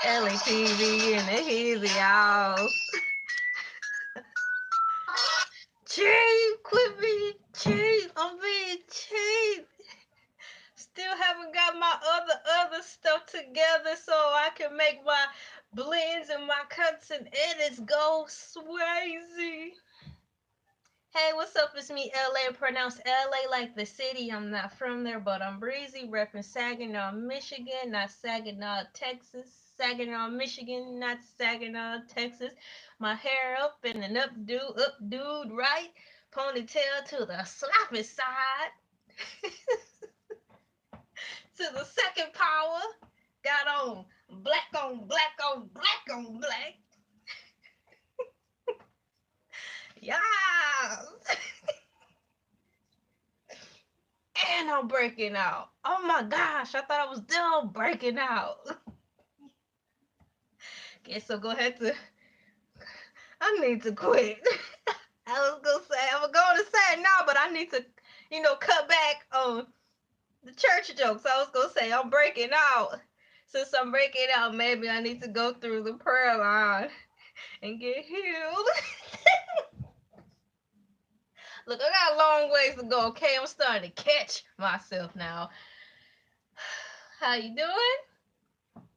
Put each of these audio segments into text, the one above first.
Elay TV in the heezy, y'all. Cheap, quit being cheap. I'm being cheap. Still haven't got my other stuff together so I can make my blends and my cuts and edits go swayzy. Hey, what's up? It's me, LA. Pronounced LA like the city. I'm not from there, but I'm breezy. Repping Saginaw, Michigan, not Saginaw, Texas. Saginaw, Michigan, not Saginaw, Texas. My hair up and an updo, right? Ponytail to the sloppy side. To the second power. Got on black on black on black. Yes. And I'm breaking out. Oh my gosh, I thought I was done breaking out. Okay, so go ahead to. I need to quit. I was gonna say I'm going to say now, but I need to, cut back on the church jokes. I was gonna say I'm breaking out. Since I'm breaking out, maybe I need to go through the prayer line and get healed. Look, I got a long ways to go. Okay, I'm starting to catch myself now. How you doing?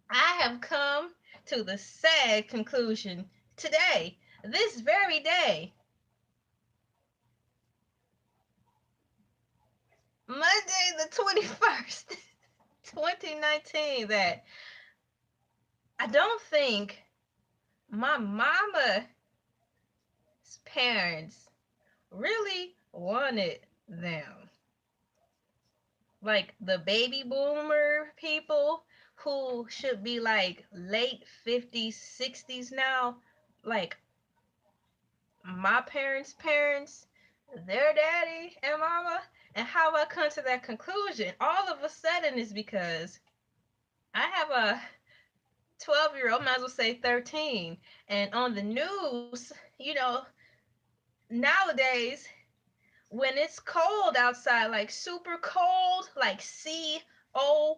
I have come to the sad conclusion today, this very day, Monday the 21st, 2019, that I don't think my mama's parents really wanted them. Like the baby boomer people who should be like late 50s, 60s now, like my parents, their daddy and mama. And how I come to that conclusion all of a sudden is because I have a 12-year-old, might as well say 13, and on the news, nowadays when it's cold outside, like super cold, like COOOOLD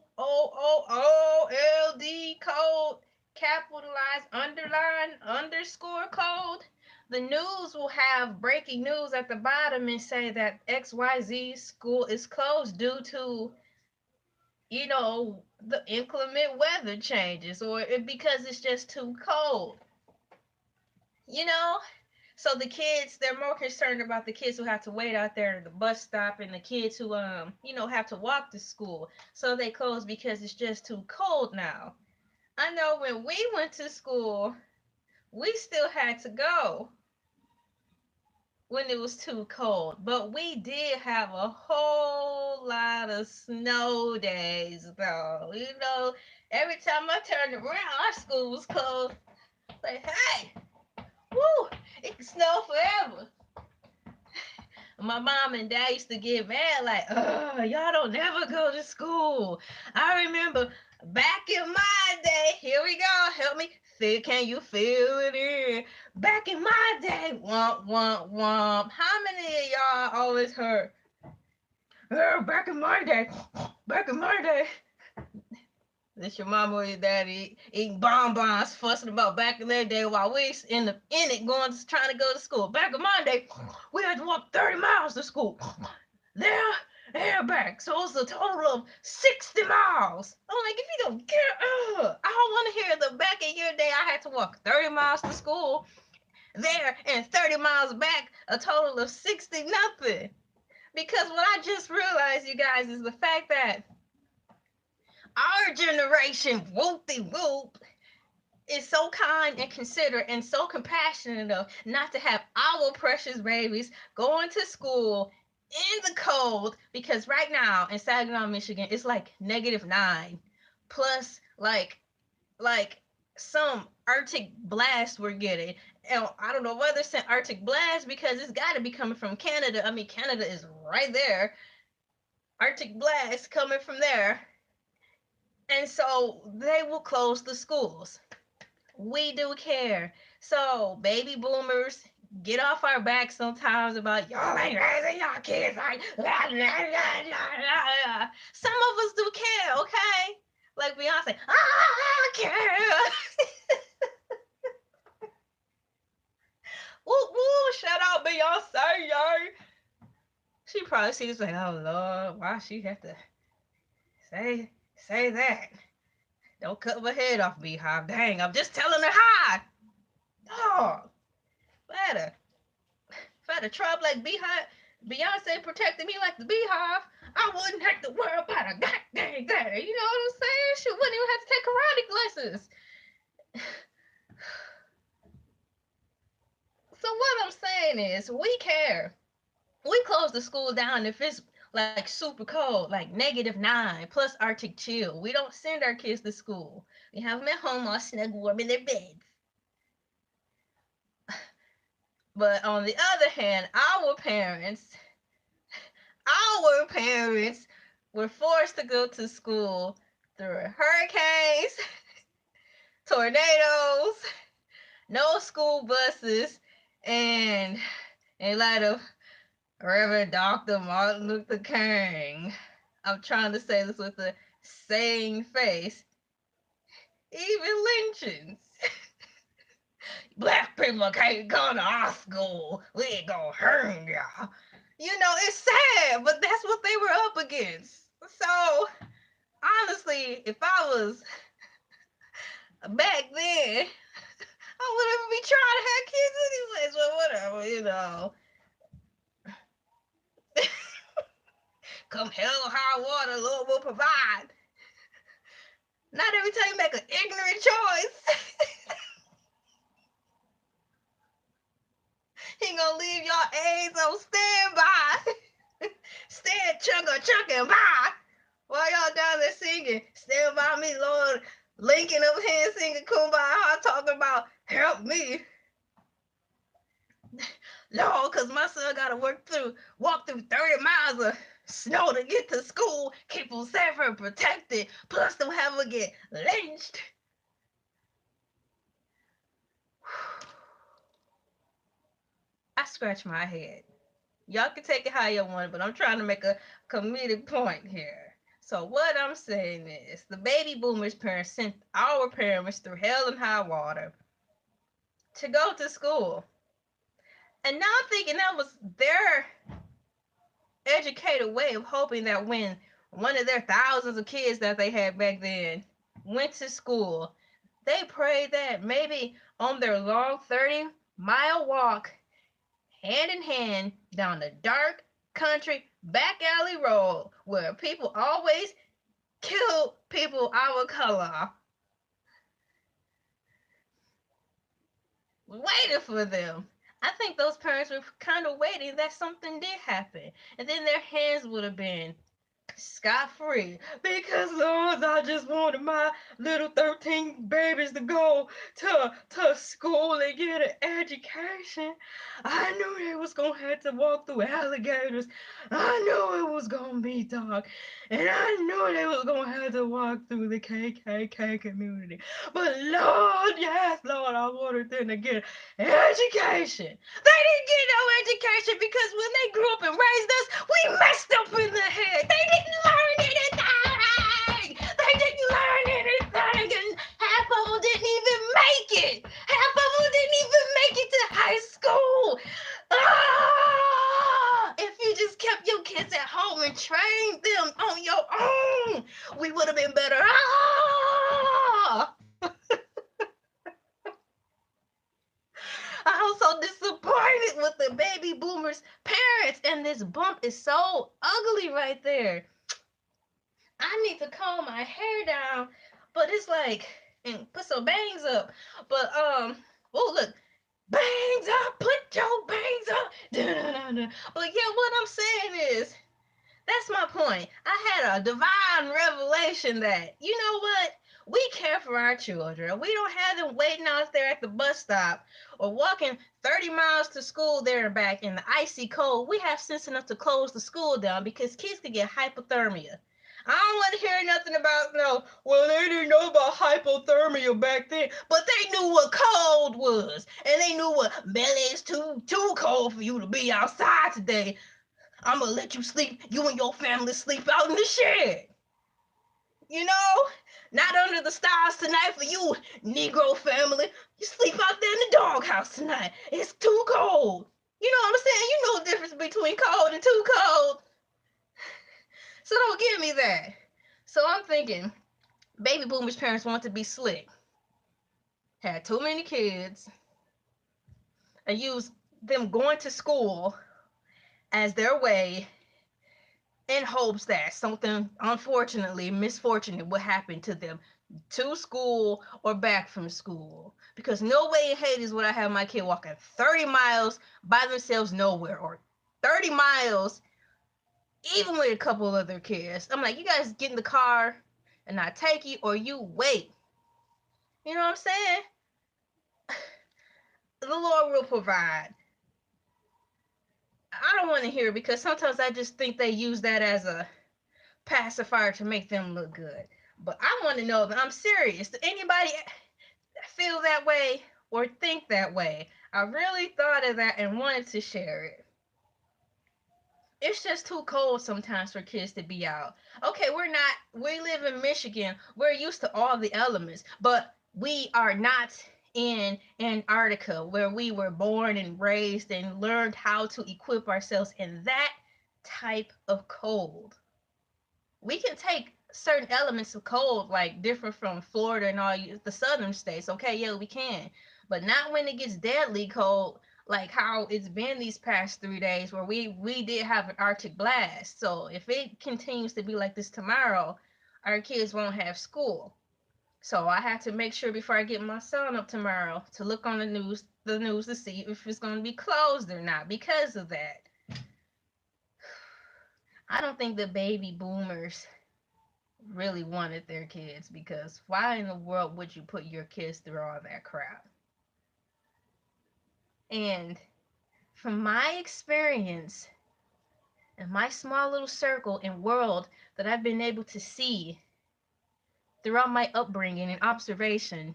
cold, capitalized, underline, underscore cold, the news will have breaking news at the bottom and say that XYZ school is closed due to, the inclement weather changes or because it's just too cold. You know, so the kids, they're more concerned about the kids who have to wait out there at the bus stop and the kids who have to walk to school. So they close because it's just too cold now. I know when we went to school, we still had to go when it was too cold. But we did have a whole lot of snow days though. Every time I turned around, our school was closed. Like, hey, woo, it can snow forever. My mom and dad used to get mad, like, y'all don't never go to school. I remember back in my day, here we go, help me. Can you feel it in? Back in my day, womp, womp, womp. How many of y'all always heard, back in my day, back in my day? This your mama or your daddy eating bonbons, fussing about back in their day while we in it going trying to go to school. Back in my day, we had to walk 30 miles to school. There and back. So it was a total of 60 miles. I'm like, if you don't care, I don't want to hear the back in your day I had to walk 30 miles to school there and 30 miles back, a total of 60 nothing. Because what I just realized, you guys, is the fact that our generation, whoop-de-whoop, is so kind and considerate and so compassionate enough not to have our precious babies going to school in the cold, because right now in Saginaw, Michigan, it's like -9 plus like some Arctic blast we're getting. And I don't know whether it's an Arctic blast because it's got to be coming from Canada. I mean, Canada is right there. Arctic blast coming from there. And so they will close the schools. We do care. So, baby boomers, get off our back sometimes about y'all ain't raising y'all kids like blah, blah, blah, blah. Some of us do care, okay? Like Beyonce, I care. Woo woo, shout out Beyonce, yo. She probably sees like, oh Lord, why she have to say that? Don't cut my head off, Beehive. Dang, I'm just telling her hi. Dog, better. If I had a tribe like Beehive, Beyonce protected me like the Beehive, I wouldn't have to worry about a goddamn thing. You know what I'm saying? She wouldn't even have to take karate lessons. So what I'm saying is, we care. We close the school down if it's like super cold, like -9 plus Arctic chill. We don't send our kids to school. We have them at home all snug warm in their beds. But on the other hand, our parents were forced to go to school through hurricanes, tornadoes, no school buses, and in light of Reverend Dr. Martin Luther King, I'm trying to say this with a sane face, even lynchings. Black people can't go to our school. We ain't gonna hurt y'all. You know, it's sad, but that's what they were up against. So, honestly, if I was back then, I wouldn't be trying to have kids anyways, but whatever, you know. Come hell or high water, Lord will provide. Not every time you make an ignorant choice, he gonna leave y'all aides on standby. Stand chugga by. While y'all down there singing, stand by me, Lord. Linking up hands singing Kumbaya, talking about help me. No, cause my son gotta walk through 30 miles of snow to get to school, keep them safe and protected, plus don't have to get lynched. I scratch my head. Y'all can take it how you want, but I'm trying to make a comedic point here. So what I'm saying is, the baby boomers' parents sent our parents through hell and high water to go to school. And now I'm thinking that was their educated way of hoping that when one of their thousands of kids that they had back then went to school, they prayed that maybe on their long 30-mile walk, hand in hand, down the dark country back alley road where people always kill people our color, waiting for them. I think those parents were kind of waiting that something did happen, and then their hands would have been scot-free, because Lord, I just wanted my little 13 babies to go to school and get an education. I knew they was gonna have to walk through alligators. I knew it was gonna be dark, and I knew they was gonna have to walk through the KKK community. But Lord, yes, Lord, I wanted them to get an education. They didn't get no education because when they grew up and raised us, we messed up in the head. They didn't learn anything. They didn't learn anything, and half of them didn't even make it. Half of them didn't even make it to high school. If you just kept your kids at home and trained them on your own, we would have been better. I'm so disappointed with the baby boomers' parents, and this bump is so ugly right there. I need to comb my hair down, but it's like, and put some bangs up. But oh look, bangs up, put your bangs up. Da-da-da-da. But yeah, what I'm saying is, that's my point. I had a divine revelation that, you know what? We care for our children. We don't have them waiting out there at the bus stop or walking 30 miles to school there and back in the icy cold. We have sense enough to close the school down because kids could get hypothermia. I don't want to hear nothing about no. Well, they didn't know about hypothermia back then, but they knew what cold was, and they knew what belly is too cold for you to be outside today. I'm gonna let you sleep. You and your family sleep out in the shed. You know, not under the stars tonight for you, Negro family. You sleep out there in the doghouse tonight. It's too cold. You know what I'm saying? You know the difference between cold and too cold. So don't give me that. So I'm thinking, baby boomers' parents want to be slick, had too many kids, and used them going to school as their way in hopes that something unfortunately misfortunate would happen to them to school or back from school. Because no way in Hades would I have my kid walking 30 miles by themselves nowhere, or 30 miles even with a couple of other kids. I'm like, you guys get in the car and I take you, or you wait. You know what I'm saying? The Lord will provide. I don't want to hear it because sometimes I just think they use that as a pacifier to make them look good. But I want to know that I'm serious. Does anybody feel that way or think that way? I really thought of that and wanted to share it. It's just too cold sometimes for kids to be out. Okay, we live in Michigan. We're used to all the elements, but we are not in Antarctica where we were born and raised and learned how to equip ourselves in that type of cold. We can take certain elements of cold, like different from Florida and all the southern states. Okay, yeah, we can, but not when it gets deadly cold, like how it's been these past 3 days, where we did have an Arctic blast. So if it continues to be like this tomorrow, our kids won't have school. So I have to make sure before I get my son up tomorrow to look on the news to see if it's going to be closed or not because of that. I don't think the baby boomers really wanted their kids, because why in the world would you put your kids through all that crap? And from my experience and my small little circle and world that I've been able to see throughout my upbringing and observation,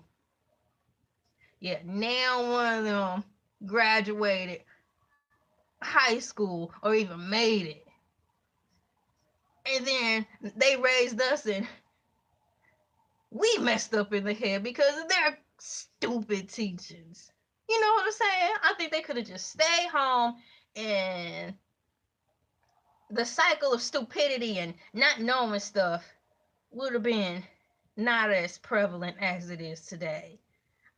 yeah, now one of them graduated high school or even made it. And then they raised us and we messed up in the head because of their stupid teachings. You know what I'm saying? I think they could have just stayed home, and the cycle of stupidity and not knowing stuff would have been not as prevalent as it is today.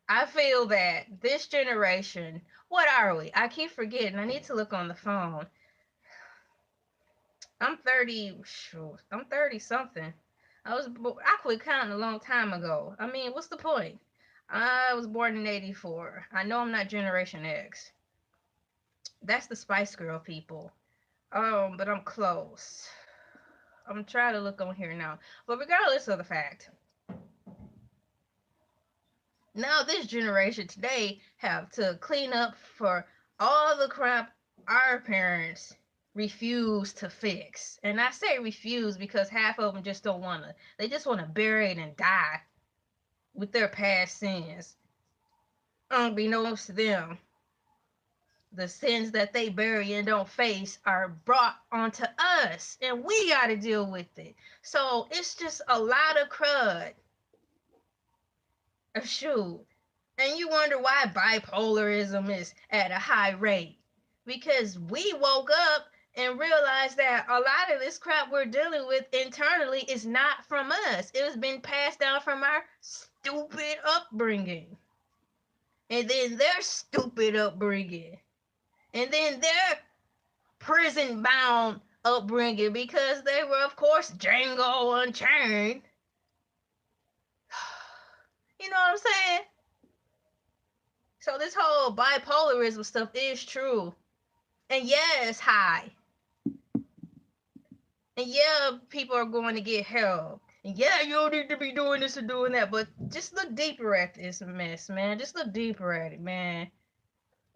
I feel that this generation, what are we? I keep forgetting. I need to look on the phone. I'm 30, shoot, I'm 30 something. I quit counting a long time ago. I mean, what's the point? I was born in 84. I know I'm not Generation X. That's the Spice Girl people. But I'm close. I'm trying to look on here now. But regardless of the fact, now this generation today have to clean up for all the crap our parents refuse to fix. And I say refuse because half of them just don't want to. They just want to bury it and die with their past sins. Unbeknownst to them, the sins that they bury and don't face are brought onto us, and we got to deal with it. So it's just a lot of crud. Shoot. And you wonder why bipolarism is at a high rate. Because we woke up and realized that a lot of this crap we're dealing with internally is not from us. It has been passed down from our stupid upbringing. And then their stupid upbringing. And then their prison bound upbringing, because they were, of course, Django Unchained. You know what I'm saying? So this whole bipolarism stuff is true. And yeah, it's high. And yeah, people are going to get help. And yeah, you don't need to be doing this or doing that. But just look deeper at this mess, man. Just look deeper at it, man.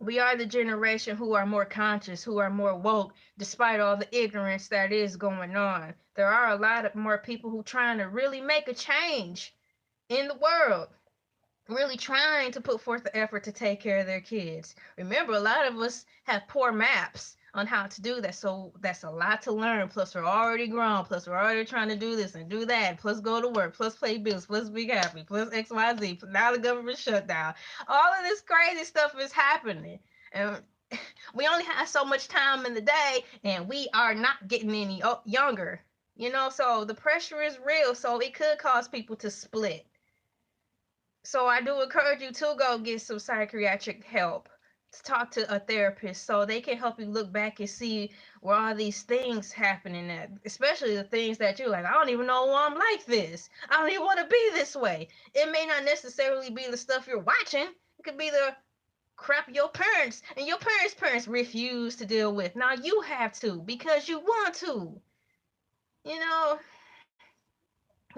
We are the generation who are more conscious, who are more woke, despite all the ignorance that is going on. There are a lot of more people who trying to really make a change in the world, really trying to put forth the effort to take care of their kids. Remember, a lot of us have poor maps on how to do that, so that's a lot to learn. Plus, we're already grown. Plus, we're already trying to do this and do that. Plus, go to work. Plus, pay bills. Plus, be happy. Plus, XYZ. Now the government shut down. All of this crazy stuff is happening, and we only have so much time in the day, and we are not getting any younger. So the pressure is real. So it could cause people to split. So I do encourage you to go get some psychiatric help, to talk to a therapist so they can help you look back and see where all these things happening at, especially the things that you're like, I don't even know why I'm like this. I don't even want to be this way. It may not necessarily be the stuff you're watching. It could be the crap your parents and your parents refuse to deal with. Now you have to because you want to. You know,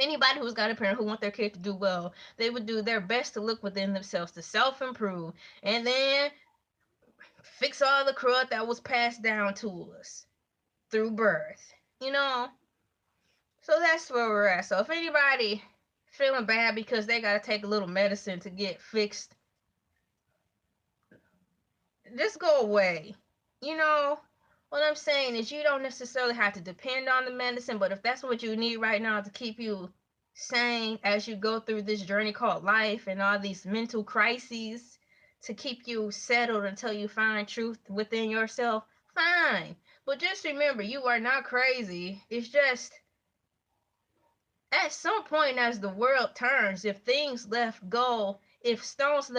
anybody who's got a parent who want their kid to do well, they would do their best to look within themselves to self-improve and then fix all the crud that was passed down to us through birth. You know, so that's where we're at. So if anybody feeling bad because they gotta take a little medicine to get fixed, just go away. You know, what I'm saying is you don't necessarily have to depend on the medicine, but if that's what you need right now to keep you sane as you go through this journey called life and all these mental crises, to keep you settled until you find truth within yourself, fine. But just remember, you are not crazy. It's just at some point as the world turns, if things left go, if stones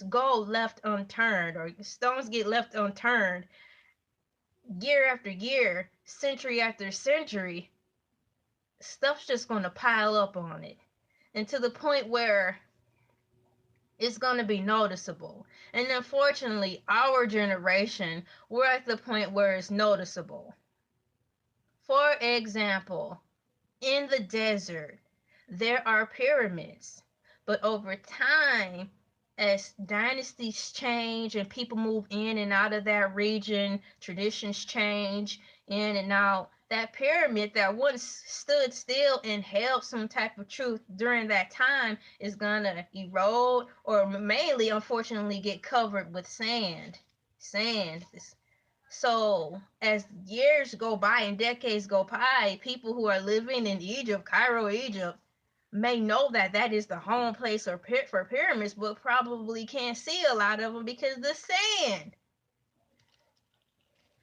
go left unturned, or stones get left unturned year after year, century after century, stuff's just going to pile up on it. And to the point where it's going to be noticeable. And unfortunately, our generation, we're at the point where it's noticeable. For example, in the desert, there are pyramids. But over time, as dynasties change and people move in and out of that region, traditions change in and out. That pyramid that once stood still and held some type of truth during that time is gonna erode or mainly, unfortunately, get covered with sand. Sand. So as years go by and decades go by, people who are living in Egypt, Cairo, Egypt, may know that that is the home place for pyramids, but probably can't see a lot of them because of the sand.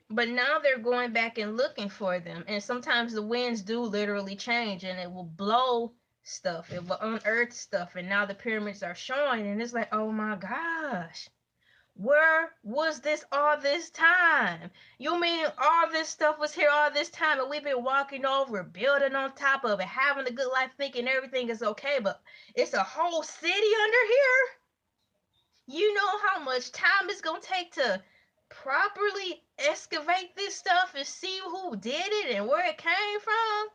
But now they're going back and looking for them, and sometimes the winds do literally change, and it will blow stuff, it will unearth stuff, and now the pyramids are showing, and it's like, oh my gosh. Where was this all this time? You mean all this stuff was here all this time and we've been walking over, building on top of it, having a good life, thinking everything is okay, but it's a whole city under here? You know how much time it's going to take to properly excavate this stuff and see who did it and where it came from?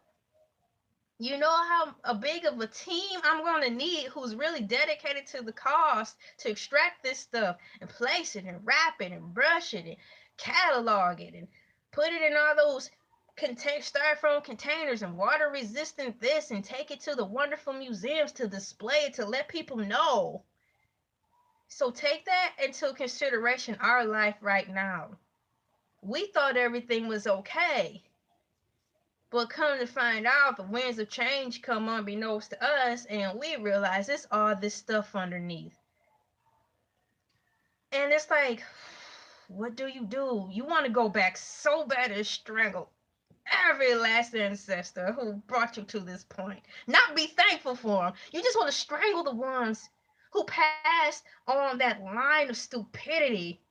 You know how a big of a team I'm going to need who's really dedicated to the cause to extract this stuff and place it and wrap it and brush it and catalog it and put it in all those styrofoam containers and water resistant this and take it to the wonderful museums to display it to let people know. So take that into consideration, our life right now. We thought everything was okay. But come to find out, the winds of change come unbeknownst to us, and we realize it's all this stuff underneath. And it's like, what do? You want to go back so bad and strangle every last ancestor who brought you to this point. Not be thankful for them. You just want to strangle the ones who passed on that line of stupidity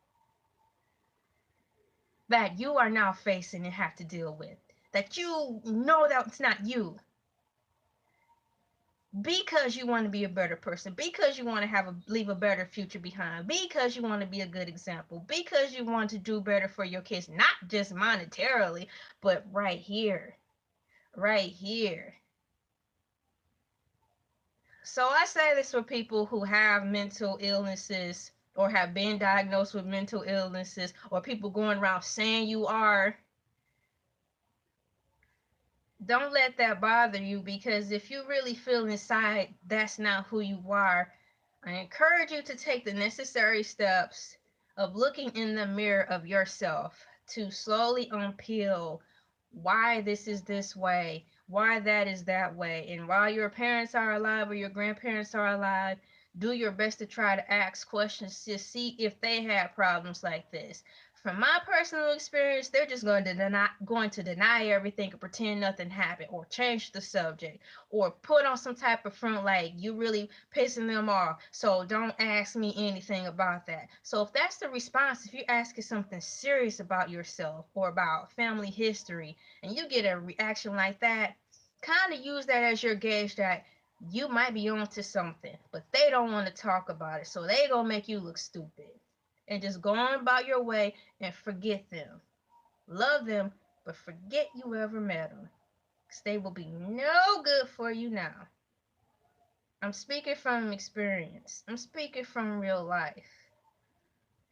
that you are now facing and have to deal with. That you know that it's not you. Because you want to be a better person, because you want to leave a better future behind, because you want to be a good example, because you want to do better for your kids, not just monetarily, but right here, right here. So I say this for people who have mental illnesses or have been diagnosed with mental illnesses, or people going around saying you are, don't let that bother you, because if you really feel inside that's not who you are, I encourage you to take the necessary steps of looking in the mirror of yourself to slowly unpeel why this is this way, why that is that way. And while your parents are alive or your grandparents are alive, do your best to try to ask questions to see if they had problems like this. From my personal experience, they're just going to deny everything and pretend nothing happened, or change the subject, or put on some type of front like you really pissing them off, so don't ask me anything about that. So if that's the response, if you're asking something serious about yourself or about family history and you get a reaction like that, kind of use that as your gauge that you might be onto something, but they don't want to talk about it, so they gonna make you look stupid. And just go on about your way and forget them. Love them, but forget you ever met them, because they will be no good for you now. I'm speaking from experience. I'm speaking from real life.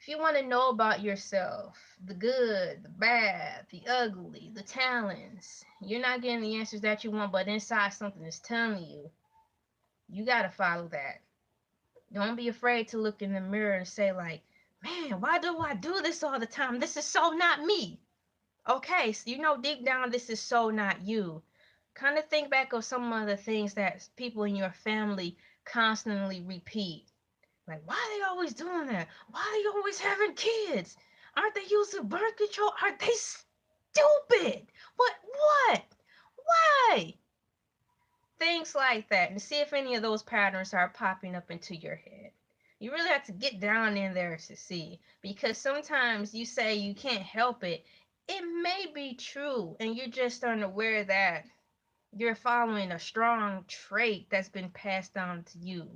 If you want to know about yourself, the good, the bad, the ugly, the talents, you're not getting the answers that you want, but inside something is telling you, you got to follow that. Don't be afraid to look in the mirror and say, like, man, why do I do this all the time? This is so not me. Okay, so you know deep down this is so not you. Kind of think back of some of the things that people in your family constantly repeat. Like, why are they always doing that? Why are they always having kids? Aren't they using birth control? Are they stupid? What? Why? Things like that, and see if any of those patterns are popping up into your head. You really have to get down in there to see, because sometimes you say you can't help it. It may be true, and you're just unaware that you're following a strong trait that's been passed down to you.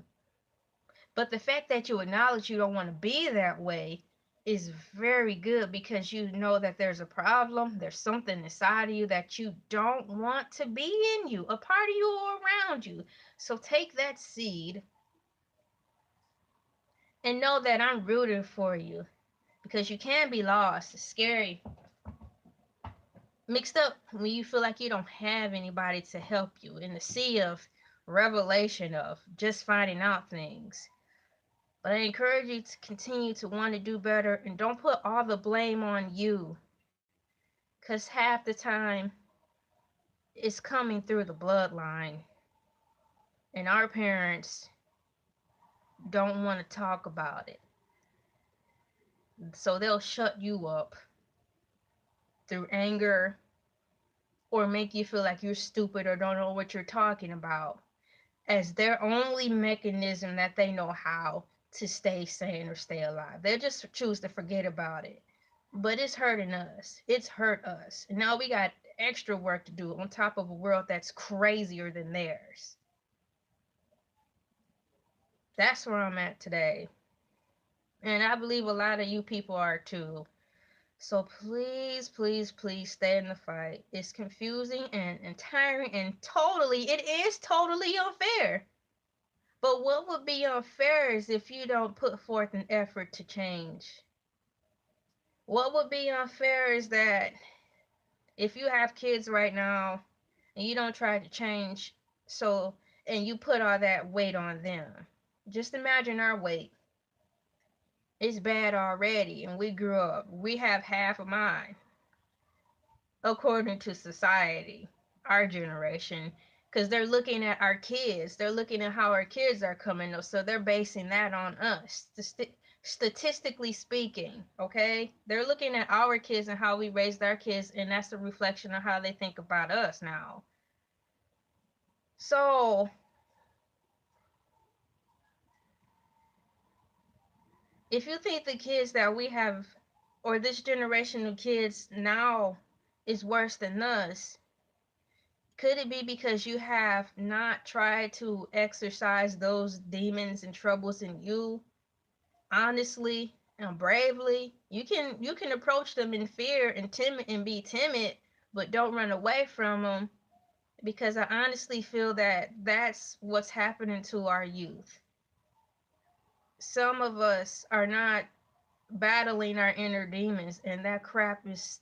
But the fact that you acknowledge you don't want to be that way is very good, because you know that there's a problem, there's something inside of you that you don't want to be in you, a part of you or around you. So take that seed and know that I'm rooting for you, because you can be lost. It's scary. Mixed up when you feel like you don't have anybody to help you in the sea of revelation of just finding out things. But I encourage you to continue to want to do better, and don't put all the blame on you, because half the time it's coming through the bloodline, and our parents don't want to talk about it. So they'll shut you up through anger, or make you feel like you're stupid or don't know what you're talking about, as their only mechanism that they know how to stay sane or stay alive. They'll just choose to forget about it. But it's hurting us. It's hurt us. And now we got extra work to do on top of a world that's crazier than theirs. That's where I'm at today. And I believe a lot of you people are too. So please, please, please stay in the fight. It's confusing and tiring, and it is totally unfair. But what would be unfair is if you don't put forth an effort to change. What would be unfair is that if you have kids right now and you don't try to change, so, and you put all that weight on them. Just imagine our weight. It's bad already, and we grew up. We have half of mine, according to society, our generation, because they're looking at our kids. They're looking at how our kids are coming up, so they're basing that on us. Statistically speaking, okay? They're looking at our kids and how we raised our kids, and that's a reflection of how they think about us now. So, if you think the kids that we have, or this generation of kids now, is worse than us, could it be because you have not tried to exercise those demons and troubles in you honestly and bravely? You can approach them in fear and timid and be timid, but don't run away from them, because I honestly feel that that's what's happening to our youth. some of us are not battling our inner demons, and that crap is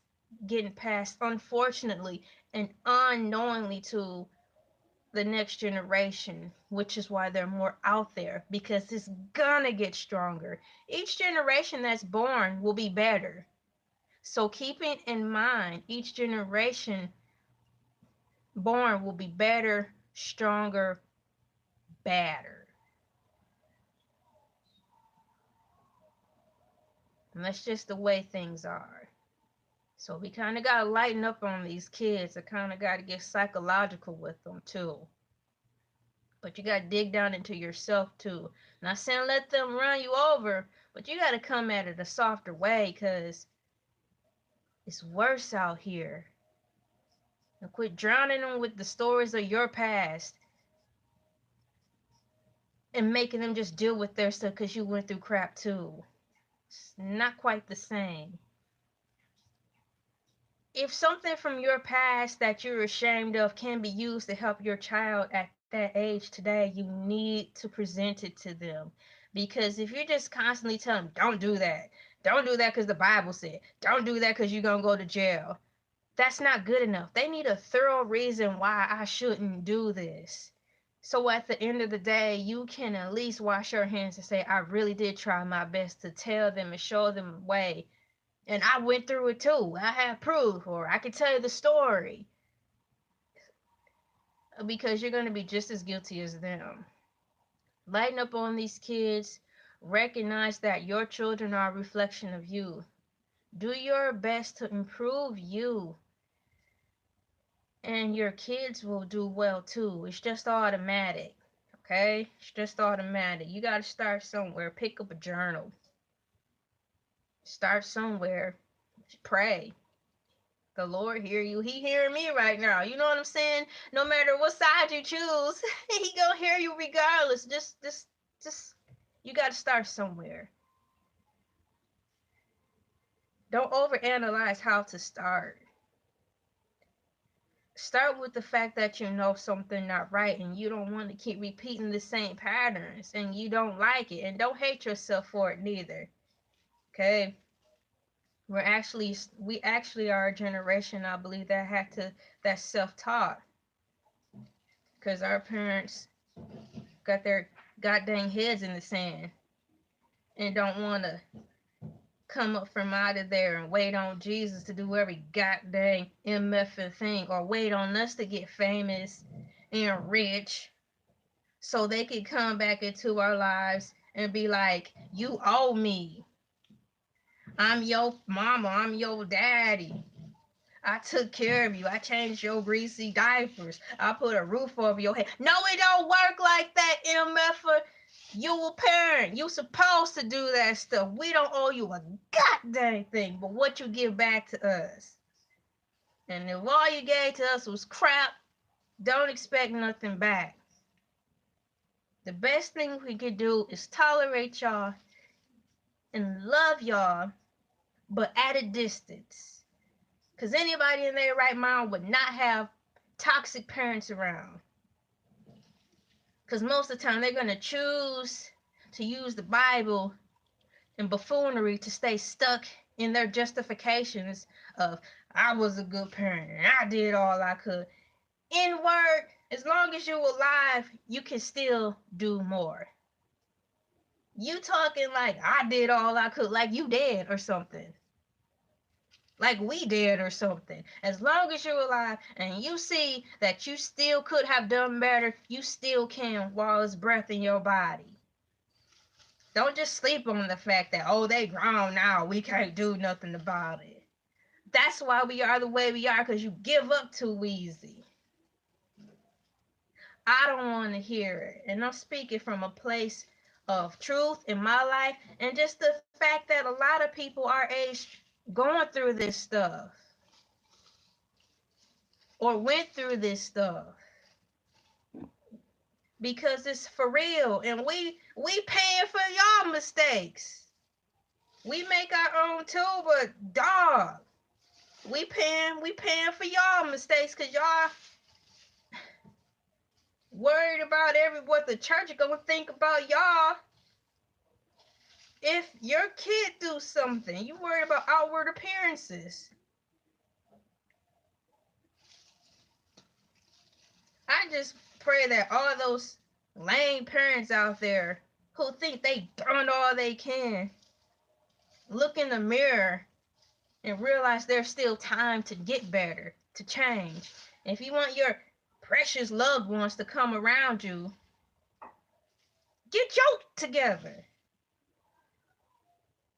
getting passed, unfortunately and unknowingly, to the next generation, which is why they're more out there, because it's gonna get stronger. Each generation that's born will be better. So keeping in mind, each generation born will be better, stronger, badder. And that's just the way things are. So we kind of got to lighten up on these kids. I kind of got to get psychological with them too. But you got to dig down into yourself too. Not saying let them run you over, but you got to come at it a softer way, because it's worse out here. And quit drowning them with the stories of your past and making them just deal with their stuff because you went through crap too. It's not quite the same. If something from your past that you're ashamed of can be used to help your child at that age today, you need to present it to them. Because if you're just constantly telling them, don't do that because the Bible said, don't do that because you're going to go to jail, that's not good enough. They need a thorough reason why I shouldn't do this. So at the end of the day, you can at least wash your hands and say, I really did try my best to tell them and show them the way. And I went through it too. I have proof, or I can tell you the story. Because you're going to be just as guilty as them. Lighten up on these kids. Recognize that your children are a reflection of you. Do your best to improve you. And your kids will do well too. It's just automatic. Okay? It's just automatic. You got to start somewhere. Pick up a journal. Start somewhere. Pray. The Lord hear you. He hearing me right now. You know what I'm saying? No matter what side you choose, he gonna hear you regardless. Just, you gotta start somewhere. Don't overanalyze how to start. Start with the fact that you know something not right and you don't want to keep repeating the same patterns and you don't like it, and don't hate yourself for it neither. Okay? We actually are a generation, I believe, that's self-taught, because our parents got their goddamn heads in the sand and don't want to come up from out of there and wait on Jesus to do every goddamn MFing thing, or wait on us to get famous and rich so they can come back into our lives and be like, you owe me. I'm your mama. I'm your daddy. I took care of you. I changed your greasy diapers. I put a roof over your head. No, it don't work like that, MF. You a parent. You supposed to do that stuff. We don't owe you a goddamn thing but what you give back to us. And if all you gave to us was crap, don't expect nothing back. The best thing we could do is tolerate y'all and love y'all, but at a distance. Because anybody in their right mind would not have toxic parents around. Because most of the time they're going to choose to use the Bible and buffoonery to stay stuck in their justifications of, I was a good parent and I did all I could. In word, as long as you're alive, you can still do more. You talking like I did all I could, like you dead or something. Like we did or something. As long as you're alive and you see that you still could have done better, you still can while there's breath in your body. Don't just sleep on the fact that, oh, they grown now, we can't do nothing about it. That's why we are the way we are, because you give up too easy. I don't want to hear it. And I'm speaking from a place of truth in my life, and just the fact that a lot of people our age going through this stuff or went through this stuff, because it's for real, and we paying for y'all mistakes. We make our own too, but dog, we paying for y'all mistakes, because y'all worried about what the church is gonna think about y'all. If your kid do something, you worry about outward appearances. I just pray that all those lame parents out there who think they done all they can look in the mirror and realize there's still time to get better, to change. If you want your precious loved ones to come around you, get your together.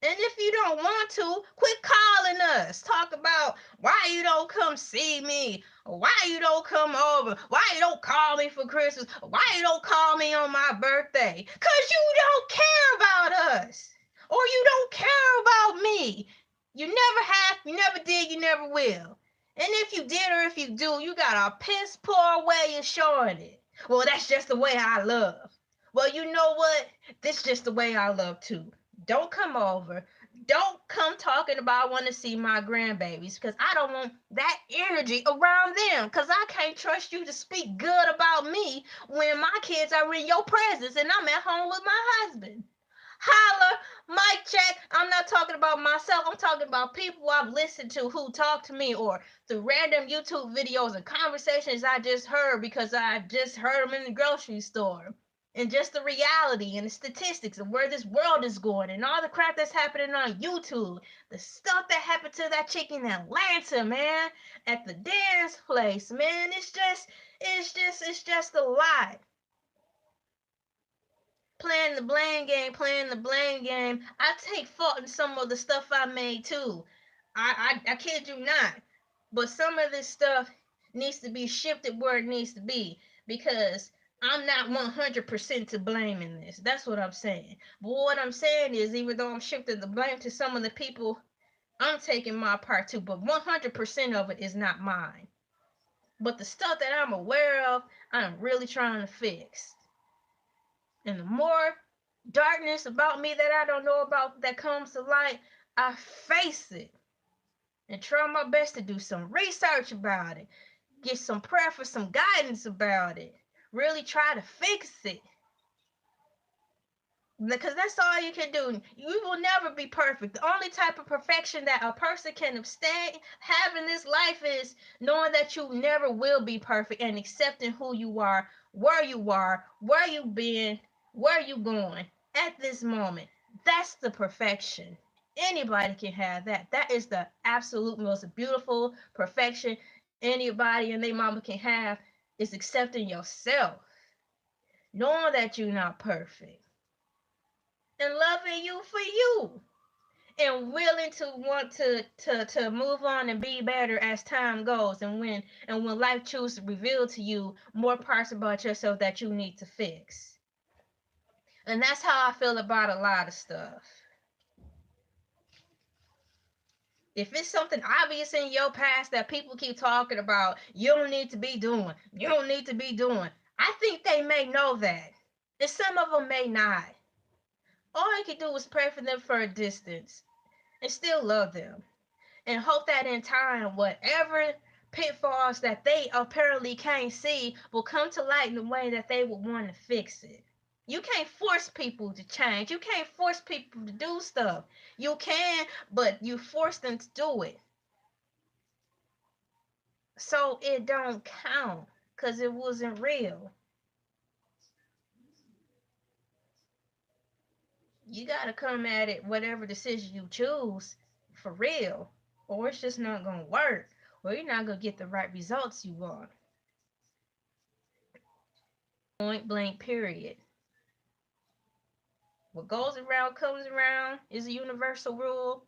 And if you don't want to, quit calling us. Talk about why you don't come see me, or why you don't come over, why you don't call me for Christmas, or why you don't call me on my birthday. Because you don't care about us, or you don't care about me. You never have, you never did, you never will. And if you did or if you do, you got a piss poor way of showing it. Well, that's just the way I love. Well, you know what? This is just the way I love too. Don't come over. Don't come talking about I want to see my grandbabies because I don't want that energy around them because I can't trust you to speak good about me when my kids are in your presence and I'm at home with my husband. Holla, mic check. I'm not talking about myself. I'm talking about people I've listened to who talk to me or through random YouTube videos and conversations I just heard because I just heard them in the grocery store. And just the reality and the statistics of where this world is going and all the crap that's happening on YouTube. The stuff that happened to that chick in Atlanta, man, at the dance place, man. It's just a lot. Playing the blame game, playing the blame game. I take fault in some of the stuff I made too. I kid you not. But some of this stuff needs to be shifted where it needs to be because I'm not 100% to blame in this. That's what I'm saying. But what I'm saying is, even though I'm shifting the blame to some of the people, I'm taking my part too. But 100% of it is not mine. But the stuff that I'm aware of, I'm really trying to fix. And the more darkness about me that I don't know about that comes to light, I face it and try my best to do some research about it, get some prayer for some guidance about it, really try to fix it. Because that's all you can do. You will never be perfect. The only type of perfection that a person can abstain have in this life is knowing that you never will be perfect and accepting who you are, where you've been, where you going at this moment. That's the perfection. Anybody can have that. That is the absolute most beautiful perfection anybody and their mama can have is accepting yourself, knowing that you're not perfect and loving you for you and willing to want to move on and be better as time goes and when life chooses to reveal to you more parts about yourself that you need to fix. And that's how I feel about a lot of stuff. If it's something obvious in your past that people keep talking about, you don't need to be doing, you don't need to be doing, I think they may know that. And some of them may not. All you can do is pray for them for a distance and still love them. And hope that in time, whatever pitfalls that they apparently can't see will come to light in the way that they would want to fix it. You can't force people to change. You can't force people to do stuff. You can, but you force them to do it. So it don't count because it wasn't real. You got to come at it, whatever decision you choose, for real. Or it's just not going to work. Or you're not going to get the right results you want. Point blank, period. What goes around comes around is a universal rule.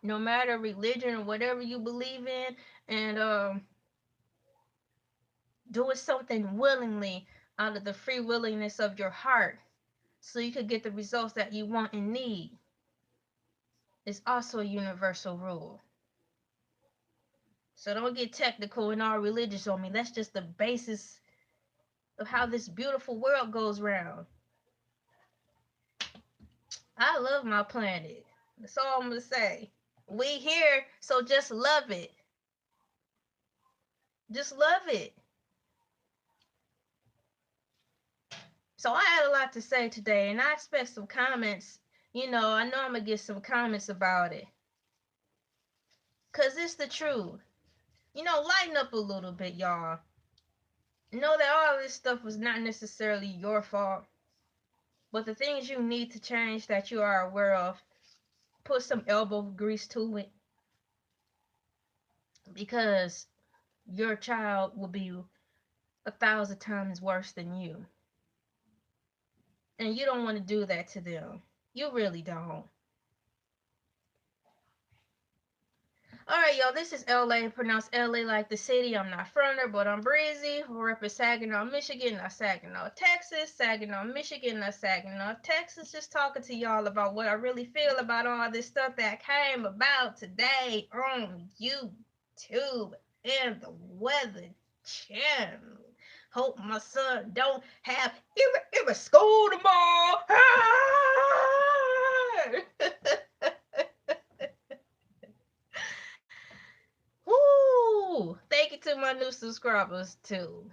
No matter religion or whatever you believe in, and doing something willingly out of the free willingness of your heart so you could get the results that you want and need is also a universal rule. So don't get technical and all religious on me. That's just the basis of how this beautiful world goes round. I love my planet. That's all I'm going to say. We here, so just love it. Just love it. So I had a lot to say today, and I expect some comments. You know, I know I'm gonna get some comments about it. Cause it's the truth. You know, lighten up a little bit, y'all. Know that all this stuff was not necessarily your fault. But the things you need to change that you are aware of, put some elbow grease to it. Because your child will be 1,000 times worse than you. And you don't want to do that to them. You really don't. Alright, y'all, this is LA, pronounced LA like the city. I'm not from there, but I'm breezy. We're up in Saginaw, Michigan, not Saginaw, Texas. Saginaw, Michigan, not Saginaw, Texas. Just talking to y'all about what I really feel about all this stuff that came about today on YouTube and the Weather Channel. Hope my son don't have school tomorrow. Woo! Thank you to my new subscribers too.